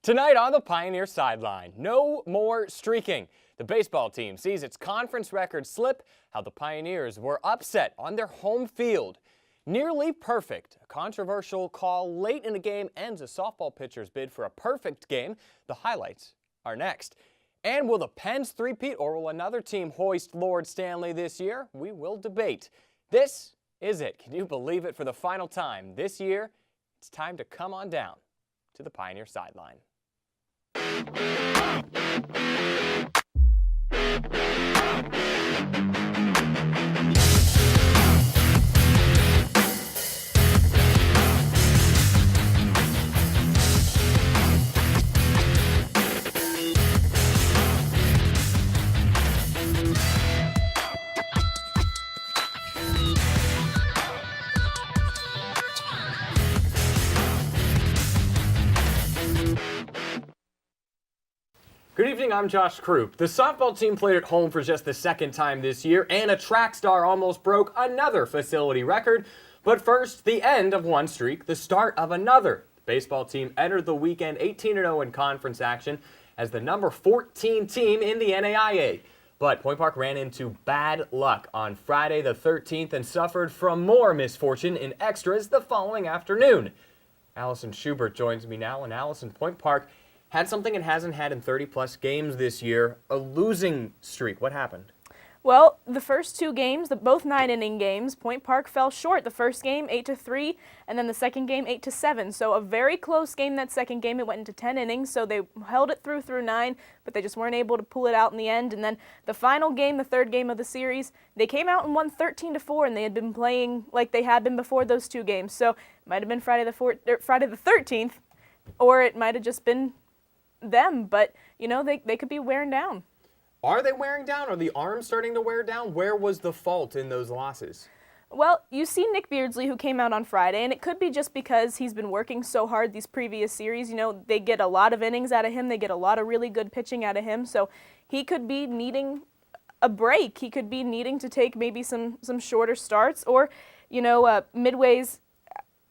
Tonight on the Pioneer Sideline, no more streaking. The baseball team sees its conference record slip, how the Pioneers were upset on their home field. Nearly perfect. A controversial call late in the game ends a softball pitcher's bid for a perfect game. The highlights are next. And will the Pens three-peat, or will another team hoist Lord Stanley this year? We will debate. This is it. Can you believe it? For the final time this year, it's time to come on down to the Pioneer Sideline. Good evening, I'm Josh Croup. The softball team played at home for just the second time this year, and a track star almost broke another facility record. But first, the end of one streak, the start of another. The baseball team entered the weekend 18-0 in conference action as the number 14 team in the NAIA. But Point Park ran into bad luck on Friday the 13th and suffered from more misfortune in extras the following afternoon. Allison Schubert joins me now, and Allison, Point Park had something it hasn't had in 30-plus games this year, a losing streak. What happened? Well, the first two games, both 9-inning games, Point Park fell short. The first game, 8-3, and then the second game, 8-7. So a very close game that second game. It went into 10 innings, so they held it through 9, but they just weren't able to pull it out in the end. And then the final game, the third game of the series, they came out and won 13-4, and they had been playing like they had been before those two games. So it might have been Friday the 13th, or it might have just been them, but they could be wearing down. Are they wearing down? Are the arms starting to wear down? Where was the fault in those losses? Well, you see Nick Beardsley, who came out on Friday, and it could be just because he's been working so hard these previous series. They get a lot of innings out of him. They get a lot of really good pitching out of him, so he could be needing a break. He could be needing to take maybe some shorter starts, or Midway's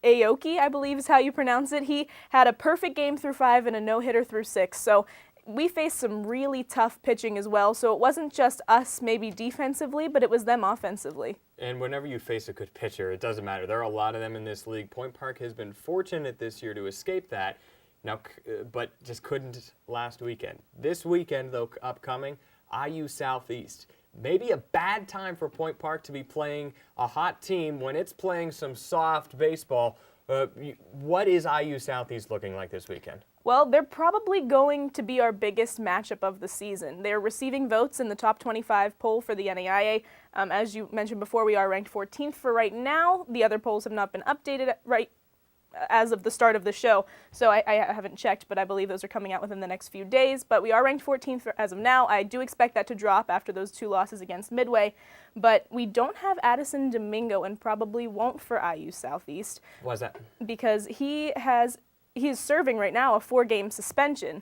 Aoki, I believe is how you pronounce it. He had a perfect game through 5 and a no-hitter through 6. So we faced some really tough pitching as well. So it wasn't just us maybe defensively, but it was them offensively. And whenever you face a good pitcher, it doesn't matter. There are a lot of them in this league. Point Park has been fortunate this year to escape that, but just couldn't last weekend. This weekend, though, upcoming, IU Southeast. Maybe a bad time for Point Park to be playing a hot team when it's playing some soft baseball. What is IU Southeast looking like this weekend? Well, they're probably going to be our biggest matchup of the season. They're receiving votes in the top 25 poll for the NAIA. As you mentioned before, we are ranked 14th for right now. The other polls have not been updated as of the start of the show, so I haven't checked, but I believe those are coming out within the next few days. But we are ranked 14th as of now. I do expect that to drop after those two losses against Midway, but we don't have Addison Domingo and probably won't for IU Southeast. Why is that? Because he is serving right now a 4-game suspension.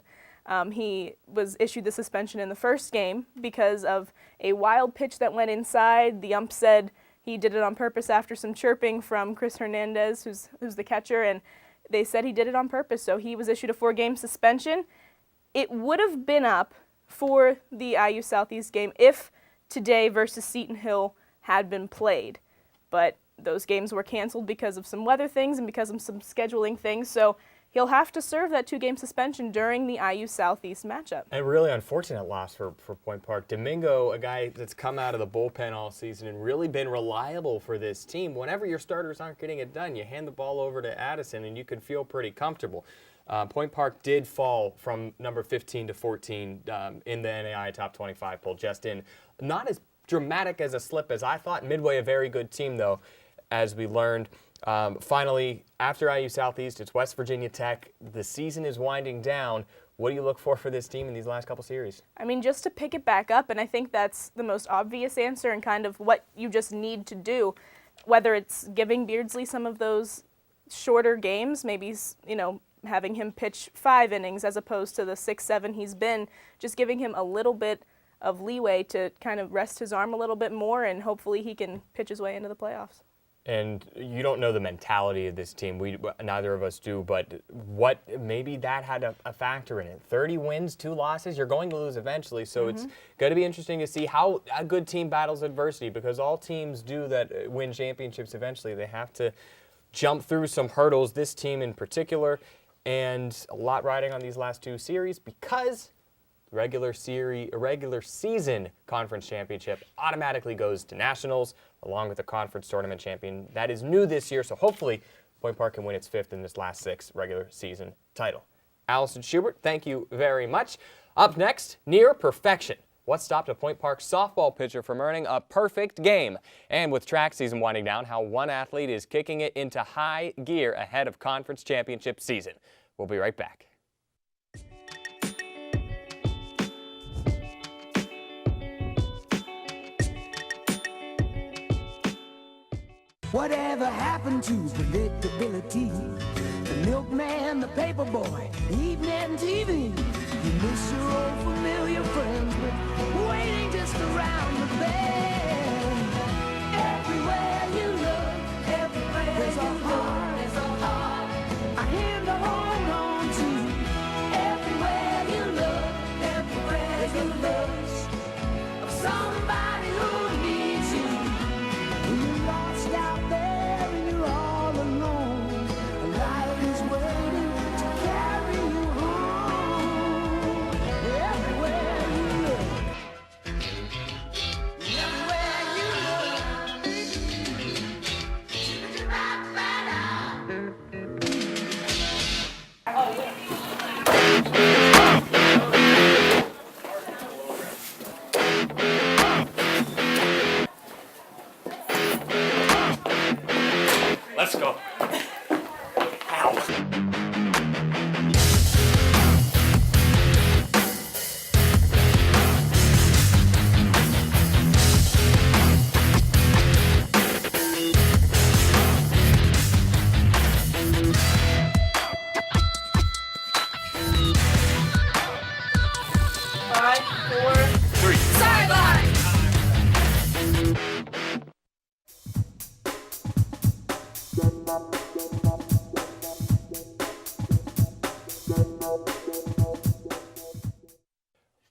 He was issued the suspension in the first game because of a wild pitch that went inside. The ump said he did it on purpose after some chirping from Chris Hernandez, who's the catcher, and they said he did it on purpose, so he was issued a 4-game suspension. It would have been up for the IU Southeast game if today versus Seton Hill had been played, but those games were canceled because of some weather things and because of some scheduling things, so he'll have to serve that 2-game suspension during the IU Southeast matchup. A really unfortunate loss for Point Park. Domingo, a guy that's come out of the bullpen all season and really been reliable for this team. Whenever your starters aren't getting it done, you hand the ball over to Addison and you can feel pretty comfortable. Point Park did fall from number 15 to 14 in the NAIA top 25 poll, just in. Not as dramatic as a slip as I thought. Midway, a very good team, though, as we learned. Finally, after IU Southeast, it's West Virginia Tech. The season is winding down. What do you look for this team in these last couple series? I mean, just to pick it back up, and I think that's the most obvious answer and kind of what you just need to do, whether it's giving Beardsley some of those shorter games, maybe, having him pitch 5 innings as opposed to the 6-7 he's been, just giving him a little bit of leeway to kind of rest his arm a little bit more, and hopefully he can pitch his way into the playoffs. And you don't know the mentality of this team. Neither of us do, but maybe that had a factor in it. 30 wins, 2 losses, you're going to lose eventually. So it's going to be interesting to see how a good team battles adversity, because all teams do that win championships eventually. They have to jump through some hurdles, this team in particular, and a lot riding on these last 2 series, because regular season conference championship automatically goes to nationals along with the conference tournament champion. That is new this year, so hopefully Point Park can win its 5th in this last 6 regular season title. Allison Schubert, thank you very much. Up next, near perfection. What stopped a Point Park softball pitcher from earning a perfect game? And with track season winding down, how one athlete is kicking it into high gear ahead of conference championship season. We'll be right back. Whatever happened to predictability? The milkman, the paper boy, evening TV. You miss your old familiar friends, but waiting just around the bend. Everywhere you look, there's a heart, a hand to hold on to. Everywhere you look, there's a look of somebody who needs you. When you're lost out there and you're all alone, life is waiting to carry you home. Everywhere you look, everywhere you look, Let's go. Sideline!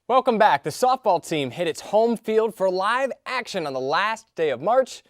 Welcome back. The softball team hit its home field for live action on the last day of March.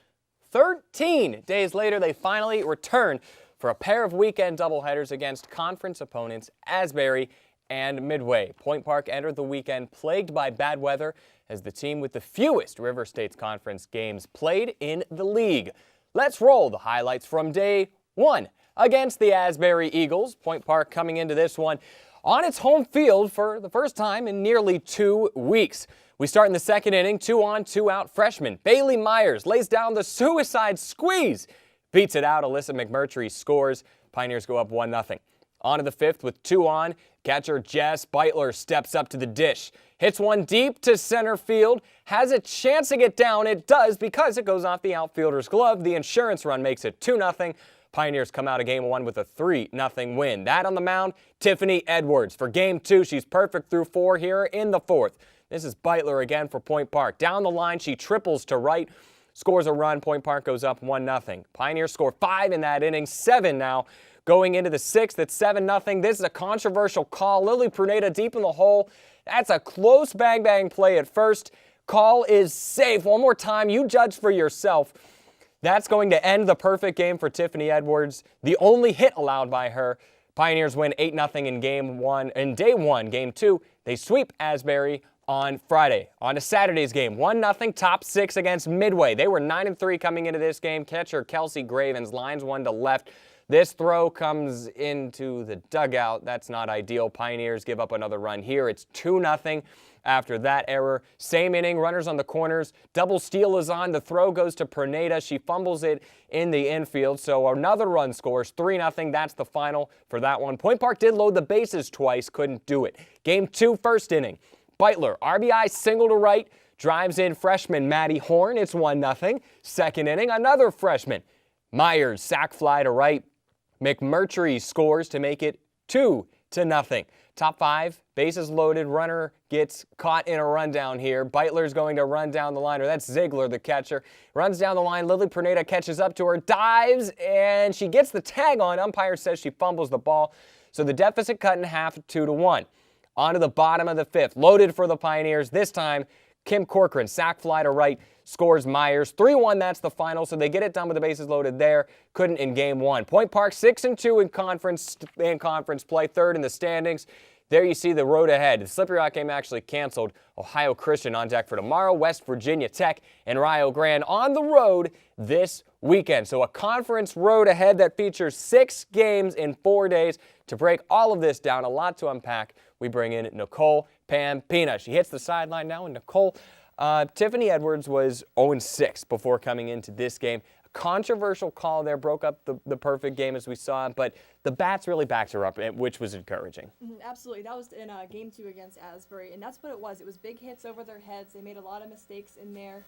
13 days later, they finally returned for a pair of weekend doubleheaders against conference opponents Asbury and Midway. Point Park entered the weekend plagued by bad weather as the team with the fewest River States Conference games played in the league. Let's roll the highlights from day 1 against the Asbury Eagles. Point Park coming into this one on its home field for the first time in nearly 2 weeks. We start in the second inning, 2-on, 2-out freshman Bailey Myers lays down the suicide squeeze. Beats it out, Alyssa McMurtry scores. Pioneers go up 1-0. On to the 5th with 2 on, catcher Jess Beitler steps up to the dish. Hits one deep to center field, has a chance to get down. It does because it goes off the outfielder's glove. The insurance run makes it 2-0. Pioneers come out of Game 1 with a 3-0 win. That on the mound, Tiffany Edwards. For Game 2, she's perfect through 4 here in the 4th. This is Beitler again for Point Park. Down the line, she triples to right, scores a run. Point Park goes up 1-0. Pioneers score 5 in that inning, 7 now. Going into the 6th at 7-0. This is a controversial call. Lily Pruneda deep in the hole. That's a close bang-bang play at first. Call is safe. One more time, you judge for yourself. That's going to end the perfect game for Tiffany Edwards. The only hit allowed by her. Pioneers win 8-0 in Game 1. In Day 1, Game 2, they sweep Asbury on Friday. On to Saturday's game, 1-0 top 6 against Midway. They were 9-3 coming into this game. Catcher Kelsey Gravens lines one to left. This throw comes into the dugout. That's not ideal. Pioneers give up another run here. It's 2-0 after that error. Same inning, runners on the corners. Double steal is on. The throw goes to Pruneda. She fumbles it in the infield, so another run scores. 3-0. That's the final for that one. Point Park did load the bases twice. Couldn't do it. Game 2, first inning. Beitler, RBI single to right. Drives in freshman Maddie Horn. It's 1-0. Second inning, another freshman. Myers, sac fly to right. McMurtry scores to make it 2-0. 2-0. Top 5, bases loaded, runner gets caught in a rundown here. Beitler's going to run down the line, or that's Ziegler, the catcher. Runs down the line, Lily Perneda catches up to her, dives, and she gets the tag on. Umpire says she fumbles the ball, so the deficit cut in half, 2-1. On to the bottom of the 5th, loaded for the Pioneers. This time, Kim Corcoran, sac fly to right, scores Myers. 3-1, that's the final, so they get it done with the bases loaded there. Couldn't in Game 1. Point Park 6-2 in conference play, third in the standings. There you see the road ahead. The Slippery Rock game actually canceled. Ohio Christian on deck for tomorrow. West Virginia Tech and Rio Grande on the road this weekend. So a conference road ahead that features 6 games in 4 days. To break all of this down, a lot to unpack, we bring in Nicole Pampina. She hits the sideline now, and Nicole, Tiffany Edwards was 0-6 before coming into this game. Controversial call there, broke up the perfect game as we saw, but the bats really backed her up, which was encouraging. Absolutely. That was in Game 2 against Asbury, and that's what it was. It was big hits over their heads. They made a lot of mistakes in there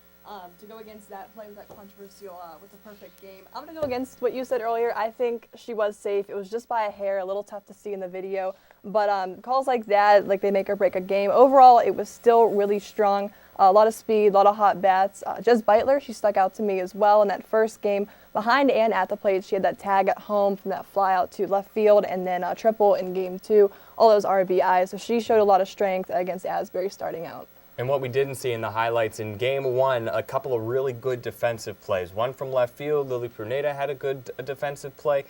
to go against that play with that controversial with the perfect game. I'm going to go against what you said earlier. I think she was safe. It was just by a hair, a little tough to see in the video, but calls like that, like they make or break a game. Overall, it was still really strong. A lot of speed, a lot of hot bats. Jez Beitler, she stuck out to me as well in that first game. Behind and at the plate, she had that tag at home from that fly out to left field, and then a triple in Game 2, all those RBIs. So she showed a lot of strength against Asbury starting out. And what we didn't see in the highlights in Game 1, a couple of really good defensive plays. One from left field, Lily Perneda had a good defensive play.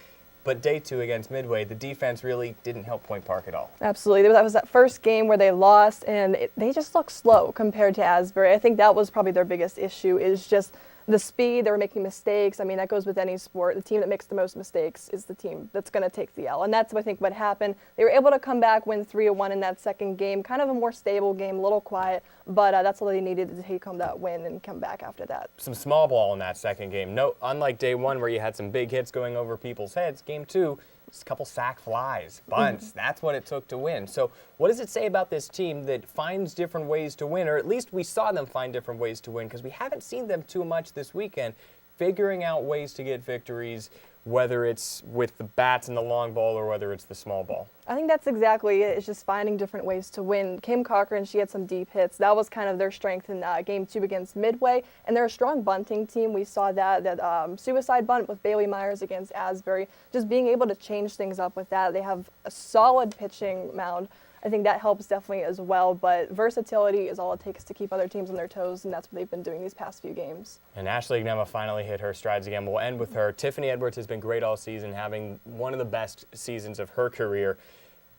But Day 2 against Midway, the defense really didn't help Point Park at all. Absolutely. That was that first game where they lost, and they just looked slow compared to Asbury. I think that was probably their biggest issue, is just the speed. They were making mistakes. I mean, that goes with any sport. The team that makes the most mistakes is the team that's going to take the L. And that's, I think, what happened. They were able to come back, win 3-1 in that second game. Kind of a more stable game, a little quiet, but that's all they needed to take home that win and come back after that. Some small ball in that second game. No, unlike Day 1 where you had some big hits going over people's heads, Game 2, just a couple sac flies, bunts. That's what it took to win. So what does it say about this team that finds different ways to win, or at least we saw them find different ways to win, because we haven't seen them too much this weekend, figuring out ways to get victories, whether it's with the bats and the long ball or whether it's the small ball? I think that's exactly it. It's just finding different ways to win. Kim Cochran, she had some deep hits. That was kind of their strength in Game 2 against Midway. And they're a strong bunting team. We saw that suicide bunt with Bailey Myers against Asbury. Just being able to change things up with that. They have a solid pitching mound. I think that helps definitely as well, but versatility is all it takes to keep other teams on their toes, and that's what they've been doing these past few games. And Ashley Gnema finally hit her strides again. We'll end with her. Tiffany Edwards has been great all season, having one of the best seasons of her career.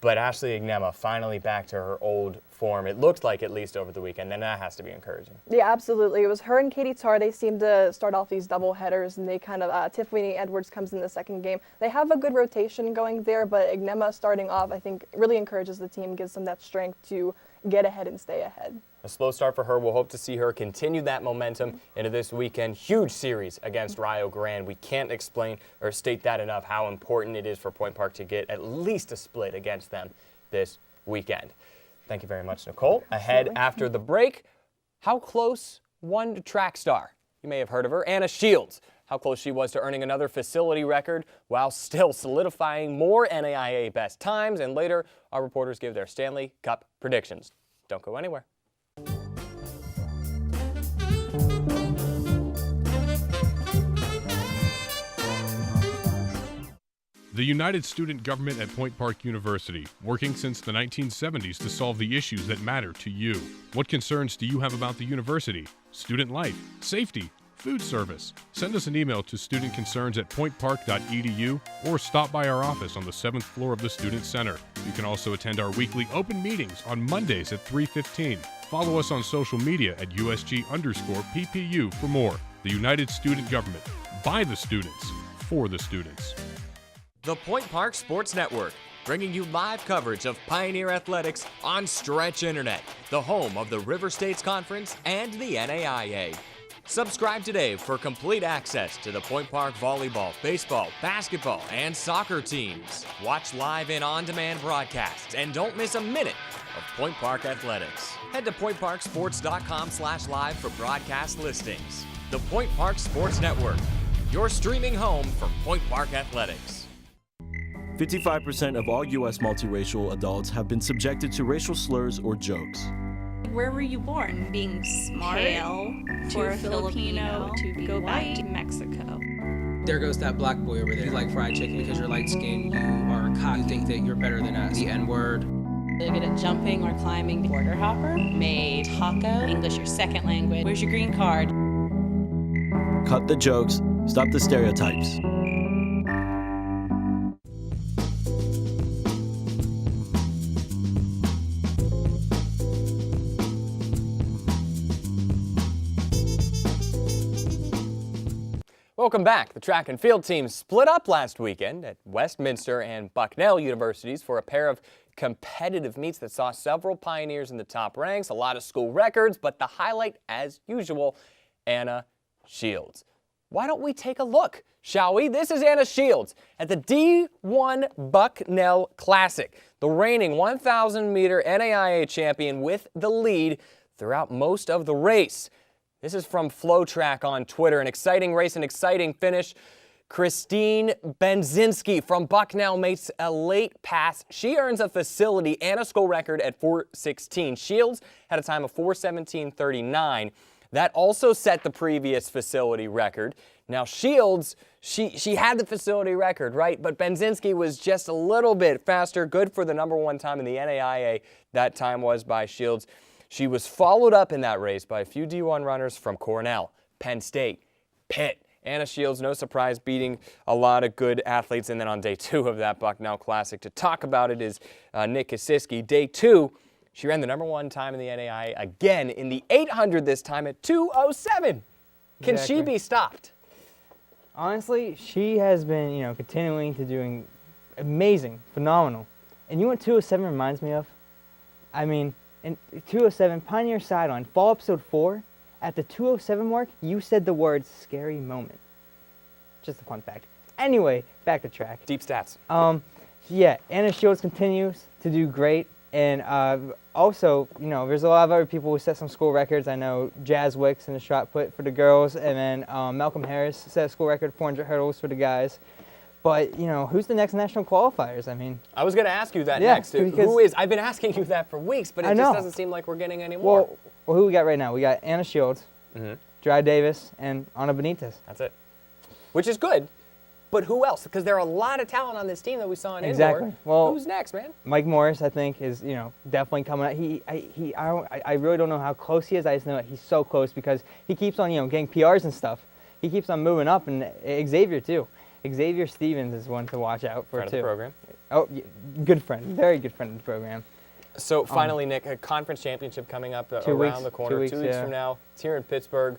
But Ashley Gnema finally back to her old form. It looked like, at least over the weekend, and that has to be encouraging. Yeah, absolutely. It was her and Katie Tarr. They seemed to start off these double headers, and they kind of, Tiffany Edwards comes in the second game. They have a good rotation going there, but Gnema starting off, I think, really encourages the team, gives them that strength to get ahead and stay ahead. A slow start for her. We'll hope to see her continue that momentum into this weekend. Huge series against Rio Grande. We can't explain or state that enough, how important it is for Point Park to get at least a split against them this weekend. Thank you very much, Nicole. Ahead after the break, how close one track star, you may have heard of her, Anna Shields, how close she was to earning another facility record while still solidifying more NAIA best times. And later, our reporters give their Stanley Cup predictions. Don't go anywhere. The United Student Government at Point Park University, working since the 1970s to solve the issues that matter to you. What concerns do you have about the university? Student life, safety, food service? Send us an email to studentconcerns@pointpark.edu or stop by our office on the 7th floor of the Student Center. You can also attend our weekly open meetings on Mondays at 3:15. Follow us on social media at USG_PPU for more. The United Student Government, by the students, for the students. The Point Park Sports Network, bringing you live coverage of Pioneer Athletics on Stretch Internet, the home of the River States Conference and the NAIA. Subscribe today for complete access to the Point Park volleyball, baseball, basketball, and soccer teams. Watch live and on-demand broadcasts, and don't miss a minute of Point Park Athletics. Head to pointparksports.com/live for broadcast listings. The Point Park Sports Network, your streaming home for Point Park Athletics. 55% of all U.S. multiracial adults have been subjected to racial slurs or jokes. Where were you born? Being smart, pale, for a Filipino, to go white, back to Mexico. There goes that black boy over there. You like fried chicken because you're light skinned, you are a cop, you think that you're better than us. The N-word. They're good at jumping or climbing. Border hopper, made taco, English your second language. Where's your green card? Cut the jokes, stop the stereotypes. Welcome back. The track and field teams split up last weekend at Westminster and Bucknell universities for a pair of competitive meets that saw several Pioneers in the top ranks, a lot of school records, but the highlight, as usual, Anna Shields. Why don't we take a look, shall we? This is Anna Shields at the D1 Bucknell Classic, the reigning 1,000-meter NAIA champion with the lead throughout most of the race. This is from FlowTrack on Twitter. An exciting race, an exciting finish. Christine Benzinski from Bucknell makes a late pass. She earns a facility and a school record at 4:16. Shields had a time of 4:17:39. That also set the previous facility record. Now Shields, she had the facility record, right? But Benzinski was just a little bit faster. Good for the #1 time in the NAIA. That time was by Shields. She was followed up in that race by a few D1 runners from Cornell, Penn State, Pitt. Anna Shields, no surprise, beating a lot of good athletes. And then on day 2 of that Bucknell Classic, to talk about it is Nick Kosiski. Day 2, she ran the #1 time in the NAIA again in the 800 this time at 2:07. Can she be stopped? Honestly, she has been, continuing to doing amazing, phenomenal. And you know what 2:07 reminds me of? I mean, in 2:07, Pioneer Sideline, fall episode 4, at the 2:07 mark, you said the words "scary moment." Just a fun fact. Anyway, back to track. Deep stats. Yeah, Anna Shields continues to do great. And also, there's a lot of other people who set some school records. I know Jazz Wicks in the shot put for the girls, and then Malcolm Harris set a school record 400 hurdles for the guys. But, who's the next national qualifiers? I mean, I was going to ask you that yeah, next. Who is? I've been asking you that for weeks, but it just doesn't seem like we're getting any more. Well, who we got right now? We got Anna Shields, Dry Davis, and Ana Benitez. That's it. Which is good. But who else? Because there are a lot of talent on this team that we saw in exactly. indoor. Well, who's next, man? Mike Morris, I think, is definitely coming out. I really don't know how close he is. I just know that he's so close because he keeps on getting PRs and stuff. He keeps on moving up, and Xavier too. Xavier Stevens is one to watch out for, friend of the program. Oh, yeah, good friend. Very good friend of the program. So finally, Nick, a conference championship coming up around the corner. 2 weeks from now. It's here in Pittsburgh.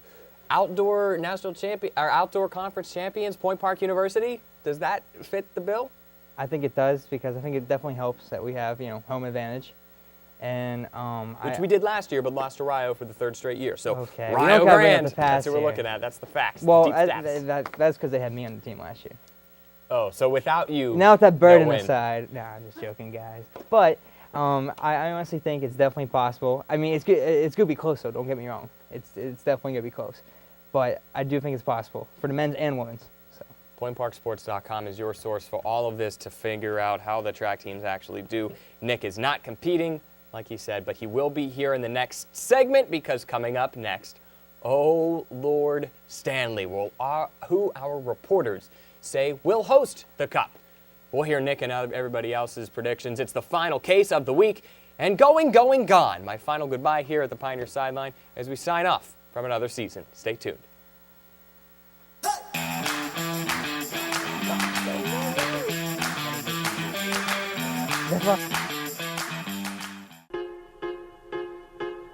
Outdoor national champion, or outdoor conference champions, Point Park University. Does that fit the bill? I think it does because I think it definitely helps that we have home advantage. And which we did last year, but lost to Rio for the 3rd straight year. So okay. Rio Grande, that's what we're looking at. That's the facts. Well, the that's because they had me on the team last year. Oh, so without you, now with that burden no aside, nah, I'm just joking, guys. But I honestly think it's definitely possible. I mean, it's good. It's going to be close, though. Don't get me wrong. It's definitely going to be close. But I do think it's possible for the men's and women's. So. PointParkSports.com is your source for all of this to figure out how the track teams actually do. Nick is not competing, like he said, but he will be here in the next segment because coming up next, oh Lord Stanley, who our reporters say will host the Cup. We'll hear Nick and everybody else's predictions. It's the final case of the week, and going, gone. My final goodbye here at the Pioneer Sideline as we sign off from another season. Stay tuned.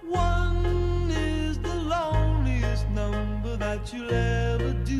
One is the loneliest number that you'll ever do.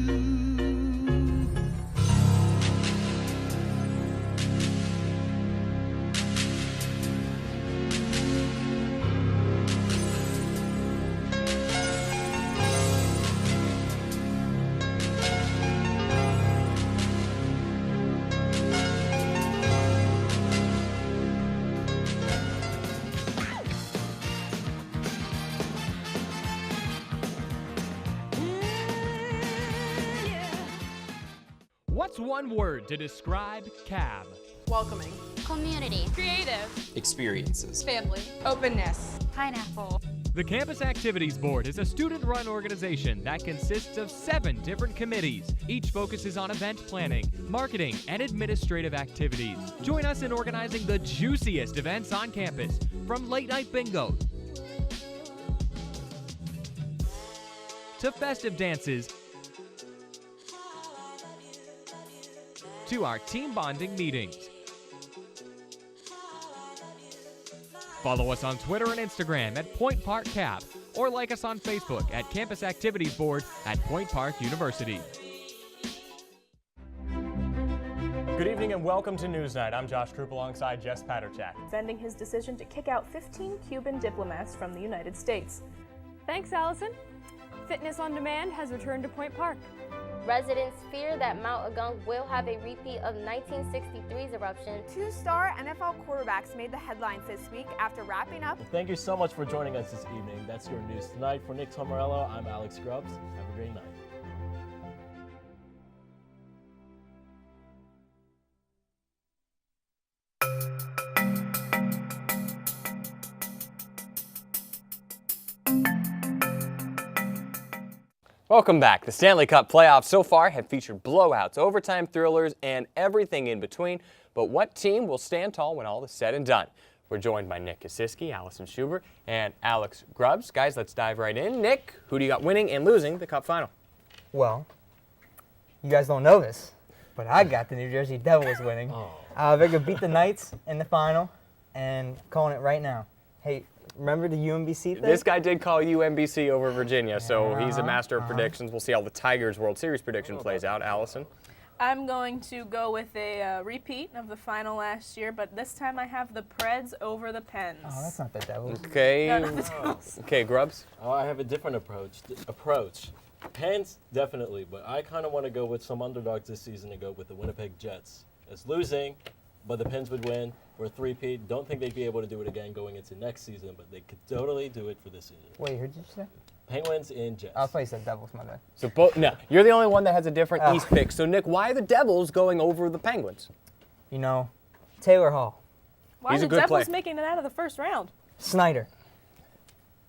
What's one word to describe cab? Welcoming. Community. Creative. Experiences. Family. Openness. Pineapple. The Campus Activities Board is a student-run organization that consists of 7 different committees. Each focuses on event planning, marketing, and administrative activities. Join us in organizing the juiciest events on campus, from late-night bingo to festive dances to our team bonding meetings. Follow us on Twitter and Instagram at Point Park Cap, or like us on Facebook at Campus Activities Board at Point Park University. Good evening and welcome to Newsnight. I'm Josh Croup alongside Jess Paterchak. Defending his decision to kick out 15 Cuban diplomats from the United States. Thanks, Allison. Fitness on Demand has returned to Point Park. Residents fear that Mount Agung will have a repeat of 1963's eruption. 2-star NFL quarterbacks made the headlines this week after wrapping up. Thank you so much for joining us this evening. That's your news tonight. For Nick Tomarello, I'm Alex Grubbs. Have a great night. Welcome back. The Stanley Cup playoffs so far have featured blowouts, overtime thrillers, and everything in between. But what team will stand tall when all is said and done? We're joined by Nick Kosiski, Allison Schubert, and Alex Grubbs. Guys, let's dive right in. Nick, who do you got winning and losing the Cup final? Well, you guys don't know this, but I got the New Jersey Devils winning. They're going to beat the Knights in the final, and calling it right now. Hey, remember the UMBC thing? This guy did call UMBC over Virginia, so he's a master of predictions. We'll see how the Tigers World Series prediction plays out. Allison? I'm going to go with a repeat of the final last year, but this time I have the Preds over the Pens. Oh, that's not the Devils. Okay. No, not the Devils. Okay, Grubbs? I have a different approach. Pens, definitely, but I kind of want to go with some underdogs this season and go with the Winnipeg Jets. It's losing, but the Pens would win for a three-peat. Don't think they'd be able to do it again going into next season, but they could totally do it for this season. Wait, who did you say? Penguins and Jets. I thought you said Devils, my bad. So no, you're the only one that has a different East pick. So Nick, why are the Devils going over the Penguins? You know, Taylor Hall. Why are the Devils making it out of the first round? Snyder.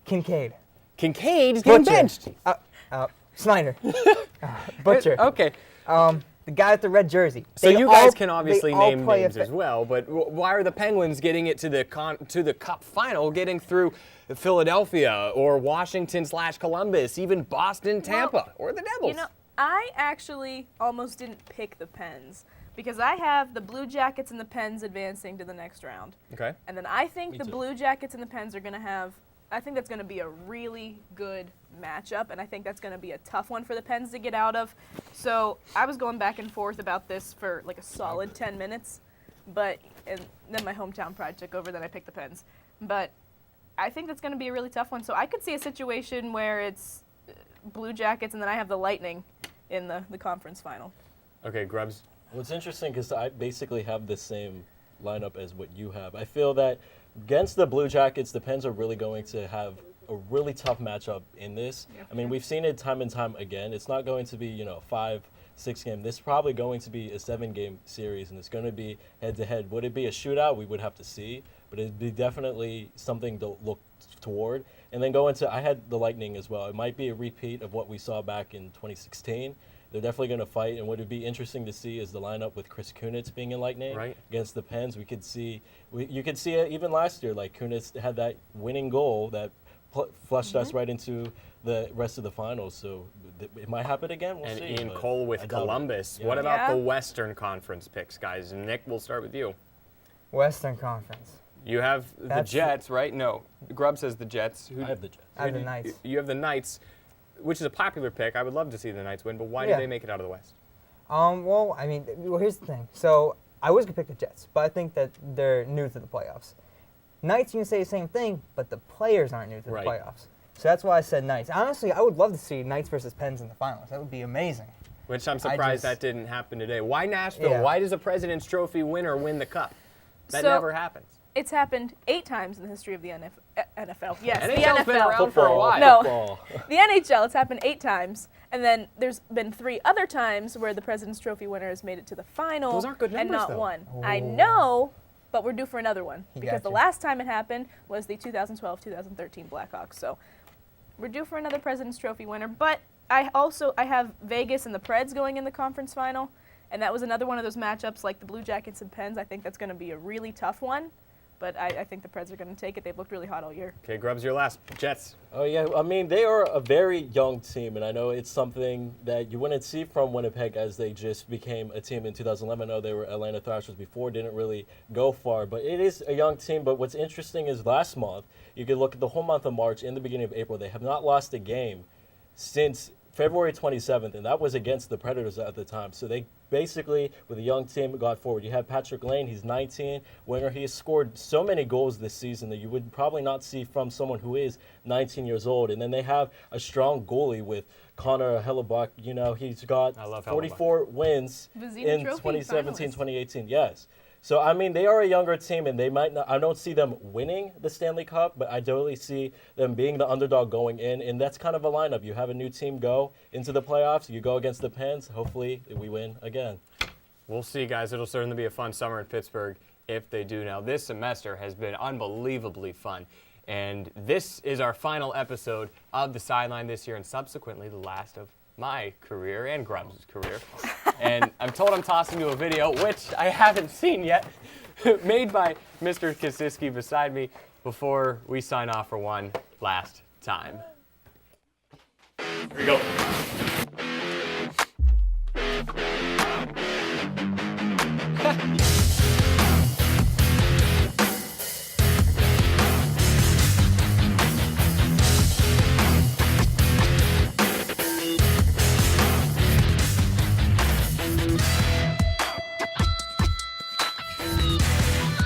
Kincaid. Kincaid is getting benched. Snyder. Butcher. Okay. The guy with the red jersey. So you guys can obviously name names as well, but why are the Penguins getting it to the Cup final, getting through Philadelphia or Washington/Columbus, even Boston, Tampa, or the Devils? You know, I actually almost didn't pick the Pens because I have the Blue Jackets and the Pens advancing to the next round. Okay. And then I think the Blue Jackets and the Pens are going to have, I think that's going to be a really good matchup, and I think that's going to be a tough one for the Pens to get out of. So I was going back and forth about this for like a solid 10 minutes, and then my hometown pride took over, then I picked the Pens. But I think that's going to be a really tough one. So I could see a situation where it's Blue Jackets and then I have the Lightning in the conference final. Okay, Grubbs. Well, it's interesting because I basically have the same lineup as what you have. I feel that against the Blue Jackets, the Pens are really going to have a really tough matchup in this. Yeah. I mean, we've seen it time and time again. It's not going to be, 5-6 game. This is probably going to be a 7-game series, and it's going to be head-to-head. Would it be a shootout? We would have to see, but it'd be definitely something to look toward. And then I had the Lightning as well. It might be a repeat of what we saw back in 2016. They're definitely going to fight, and what would be interesting to see is the lineup with Chris Kunitz being in Lightning against the Pens. You could see it even last year. Like Kunitz had that winning goal that flushed us right into the rest of the finals. So it might happen again. We'll see. And Ian Cole with Columbus. Yeah. What about the Western Conference picks, guys? Nick, we'll start with you. Western Conference. You have the Jets, right? No, Grubbs says the Jets. I have the Jets. I have the Knights. You have the Knights, which is a popular pick. I would love to see the Knights win, but why do they make it out of the West? Well, here's the thing. So I was going to pick the Jets, but I think that they're new to the playoffs. Knights, you can say the same thing, but the players aren't new to the playoffs. So that's why I said Knights. Honestly, I would love to see Knights versus Pens in the finals. That would be amazing. Which I'm surprised that didn't happen today. Why Nashville? Yeah. Why does a President's Trophy winner win the Cup? That never happens. It's happened 8 times in the history of the NFL. Yes, the NHL's been NFL. around for a while. No, the NHL. It's happened 8 times, and then there's been 3 other times where the President's Trophy winner has made it to the final. Those aren't good and numbers, not though. one. I know, but we're due for another one because the Gotcha. last time it happened was the 2012-2013 Blackhawks. So we're due for another President's Trophy winner. But I have Vegas and the Preds going in the conference final, and that was another one of those matchups like the Blue Jackets and Pens. I think that's going to be a really tough one. But I think the Preds are going to take it. They've looked really hot all year. Okay, Grubbs, your last. Jets. Oh, yeah. I mean, they are a very young team, and I know it's something that you wouldn't see from Winnipeg as they just became a team in 2011. I know they were Atlanta Thrashers before, didn't really go far, but it is a young team. But what's interesting is last month, you could look at the whole month of March, in the beginning of April, they have not lost a game since February 27th, and that was against the Predators at the time. So they basically, with a young team, got forward. You have Patrick Lane, he's 19, winger. He has scored so many goals this season that you would probably not see from someone who is 19 years old. And then they have a strong goalie with Connor Hellebuck. You know, he's got 44 wins in 2017, 2018. Yes. So, I mean, they are a younger team, and they might not. I don't see them winning the Stanley Cup, but I totally see them being the underdog going in, and that's kind of a lineup. You have a new team go into the playoffs. You go against the Pens. Hopefully, we win again. We'll see, guys. It'll certainly be a fun summer in Pittsburgh if they do. Now, this semester has been unbelievably fun, and this is our final episode of the Sideline this year, and subsequently the last of my career and Grubbs' career. And I'm told I'm tossing you a video, which I haven't seen yet, made by Mr. Kasiski beside me before we sign off for one last time. Here we go.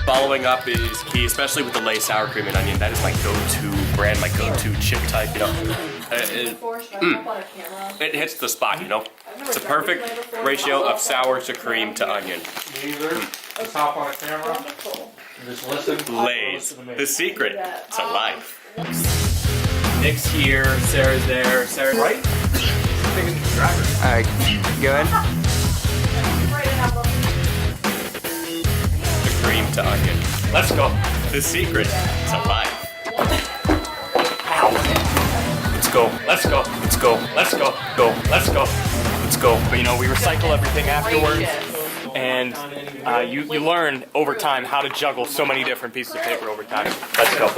Following up is key, especially with the Lay's sour cream and onion. That is my go-to brand, my go-to chip type, you know. It hits the spot, you know. It's a perfect ratio of sour to cream to onion. Just hop on a camera and just listen. Lay's, the secret to life. Nick's here, Sarah's there. Sarah's right? Alright, good. Cream to onion. Let's go. The secret to life. Let's go. Let's go. Let's go. Let's go. Go. Let's go. Let's go. But you know, we recycle everything afterwards, and you learn over time how to juggle so many different pieces of paper over time. Let's go.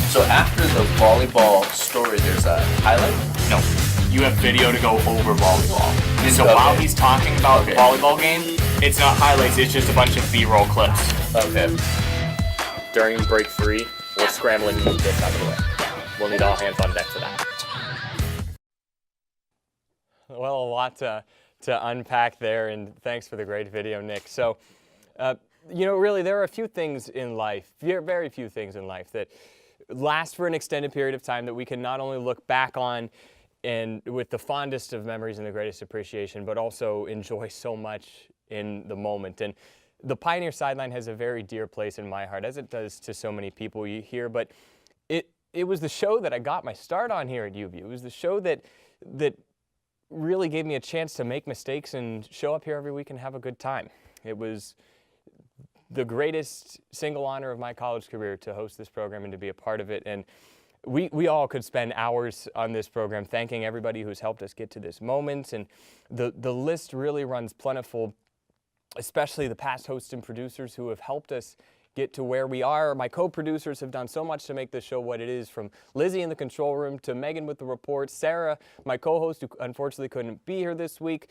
So after the volleyball story, there's a highlight? No. You have video to go over volleyball. So while he's talking about the volleyball game, it's not highlights, it's just a bunch of B-roll clips. Okay. During break 3, we're scrambling to move this out of the way. We'll need all hands on deck for that. Well, a lot to unpack there, and thanks for the great video, Nick. So, you know, really, there are a few things in life, very few things in life that last for an extended period of time that we can not only look back on and with the fondest of memories and the greatest appreciation, but also enjoy so much in the moment. And the Pioneer Sideline has a very dear place in my heart, as it does to so many people here. But it was the show that I got my start on here at UView. It was the show that really gave me a chance to make mistakes and show up here every week and have a good time. It was the greatest single honor of my college career to host this program and to be a part of it. And we all could spend hours on this program thanking everybody who's helped us get to this moment. And the list really runs plentiful, especially the past hosts and producers who have helped us get to where we are. My co-producers have done so much to make this show what it is, from Lizzie in the control room to Megan with the reports, Sarah, my co-host, who unfortunately couldn't be here this week.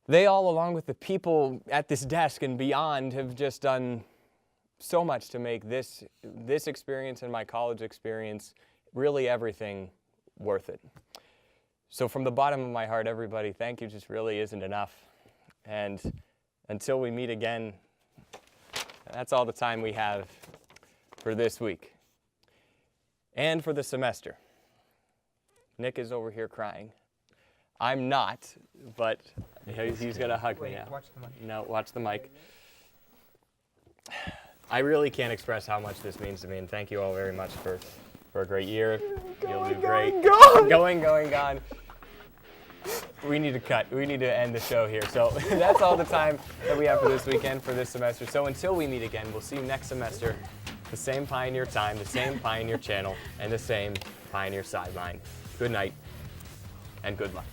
They all, along with the people at this desk and beyond, have just done so much to make this experience and my college experience, really everything, worth it. So from the bottom of my heart, everybody, thank you just really isn't enough. And until we meet again, that's all the time we have for this week and for the semester. Nick is over here crying. I'm not, but he's going to hug me now. Watch the mic. No, watch the mic. I really can't express how much this means to me, and thank you all very much for a great year. You'll do great. Gone. We need to cut. We need to end the show here. So that's all the time that we have for this weekend, for this semester. So until we meet again, we'll see you next semester. The same Pioneer time, the same Pioneer channel, and the same Pioneer Sideline. Good night, and good luck.